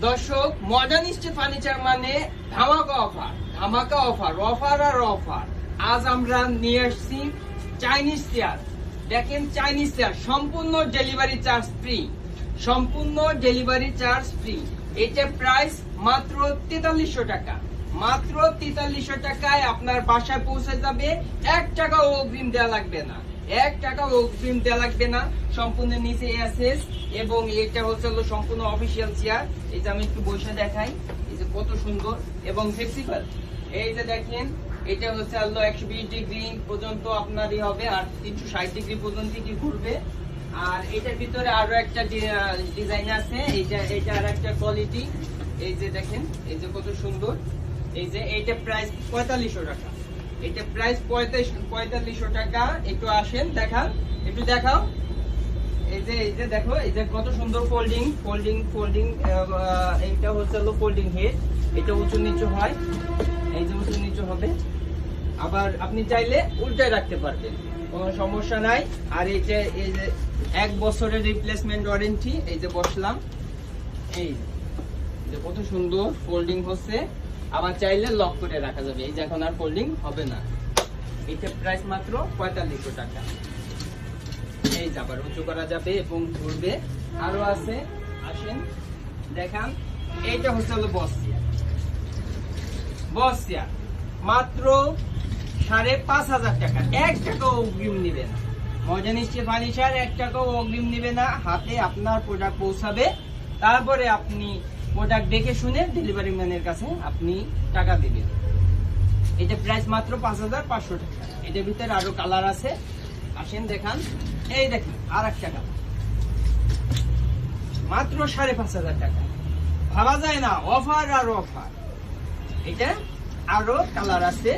দর্শক, modern steel furniture মানে ধামাকা অফার, ধামাকা অফার, অফার আর অফার। আজ আমরা নিয়ে আসছি চাইনিজ চেয়ার। দেখেন, চাইনিজ চেয়ার সম্পূর্ণ ডেলিভারি চার্জ ফ্রি, সম্পূর্ণ ডেলিভারি চার্জ ফ্রি। এটা প্রাইস মাত্র 4300 টাকা, মাত্র 4300 টাকায় আপনার বাসায় পৌঁছে যাবে। 1 টাকাও অগ্রিম দেওয়া লাগবে না, 1 টাকাও অগ্রিম দেওয়া লাগবে না। সম্পূর্ণ নিচে এসএস এবং এটা হচ্ছে সম্পূর্ণ অফিসিয়াল চেয়ার। এই যে আমি একটু বসে দেখাই, এই যে কত সুন্দর এবং ফ্লেক্সিবল। এই যে দেখেন, এটা হচ্ছে 120 ডিগ্রি পর্যন্ত আপনারই হবে, আর 360 ডিগ্রি পর্যন্ত কি ঘুরবে। আর এটার ভিতরে আরো একটা ডিজাইন আছে, এটা আর একটা কোয়ালিটি। এই যে দেখেন, এই যে কত সুন্দর। এই যে এইটা প্রাইস 4500 টাকা, এটা প্রাইস 4500 টাকা। একটু আসেন, দেখান, একটু দেখাও। এই যে দেখো, এই যে কত সুন্দর ফোল্ডিং ফোল্ডিং ফোল্ডিং। এইটা হচ্ছে ফোল্ডিং হেড, এটা উঁচু নিচু হয়, এই যে উঁচু নিচু হবে। আবার আপনি চাইলে উল্টায় রাখতে পারবেন, কোনো সমস্যা নাই। আর এই যে 1 বছরের রিপ্লেসমেন্ট ওয়ারেন্টি। এই যে বসলাম, এই যে কত সুন্দর ফোল্ডিং হচ্ছে। আবার চাইলে লক করে রাখা যাবে, এই যে এখন আর ফোল্ডিং হবে না। এটা প্রাইস মাত্র 4500 টাকা। এই যে আবার উঁচু করা যাবে এবং ঘুরবে। আরো আছে, আসেন দেখান। এইটা হচ্ছে বস চেয়ার, বস চেয়ার মাত্র 5500 টাকা। 1 টাকাও অগ্রিম নিবে না। মডার্ন স্টিল ফার্নিচার 1 টাকাও অগ্রিম নিবে না। হাতে আপনার প্রোডাক্ট পৌঁছাবে, তারপরে আপনি প্রোডাক্ট দেখে শুনে ডেলিভারি ম্যানের কাছে আপনি টাকা দিবেন। এটা প্রাইস মাত্র 5500 টাকা। এটার ভিতরে আরো কালার আছে, আসেন দেখান। এই দেখেন আর একটা কালার, মাত্র 5500 টাকা। ভাবা যায় না, অফার আর অফার। এটা আরো কালার আছে।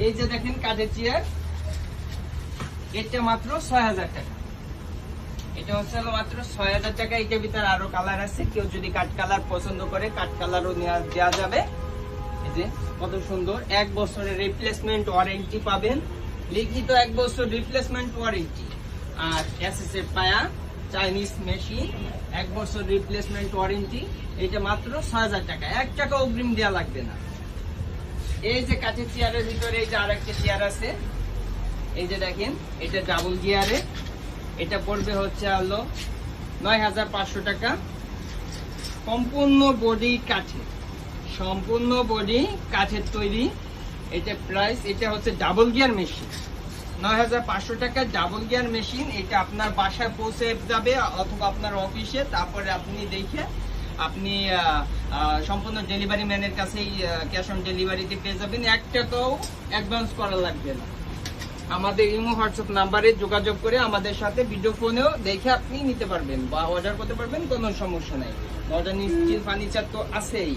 এই যে দেখেন কাঠের চেয়ার, এটা মাত্র 6000 টাকা। এটা হচ্ছে মাত্র 6000 টাকা। এটার ভিতরে আরো কালার আছে, কেউ যদি কাঠ কালার পছন্দ করে কাঠ কালারও দেওয়া যাবে। এই যে কত সুন্দর, 1 বছরের রিপ্লেসমেন্ট ওয়ারেন্টি পাবেন, লিখিত 1 বছর রিপ্লেসমেন্ট ওয়ারেন্টি। আর এসএস এর পায়া, চাইনিজ মেশিন, 1 বছর রিপ্লেসমেন্ট ওয়ারেন্টি। এটা মাত্র 6000 টাকা। 1 টাকা অগ্রিম দেওয়া লাগবে না। এই যে কাঠের চেয়ারের ভিতরে এই যে আরেকটা চেয়ার আছে, এই যে দেখেন, এটা ডাবল গিয়ারে। এটা পড়বে হচ্ছে 9500 টাকা। সম্পূর্ণ বডি কাঠের, সম্পূর্ণ বডি কাঠের তৈরি। এটা প্রাইস, এটা হচ্ছে ডাবল গিয়ার মেশিন, 9500 টাকা ডাবল গিয়ার মেশিন। এটা আপনার বাসায় পৌঁছে যাবে অথবা আপনার অফিসে, তারপরে আপনি দেখে আপনি সম্পূর্ণ ডেলিভারি ম্যানের কাছেই ক্যাশ অন ডেলিভারিতে পেয়ে যাবেন। 1 টাকাও অ্যাডভান্স করা লাগবে না। আমাদের ইমো হোয়াটসঅ্যাপ নাম্বারে যোগাযোগ করে আমাদের সাথে ভিডিও ফোনেও দেখে আপনি নিতে পারবেন বা অর্ডার করতে পারবেন, কোনো সমস্যা নাই। মডার্ন স্টিল ফার্নিচার তো আছেই।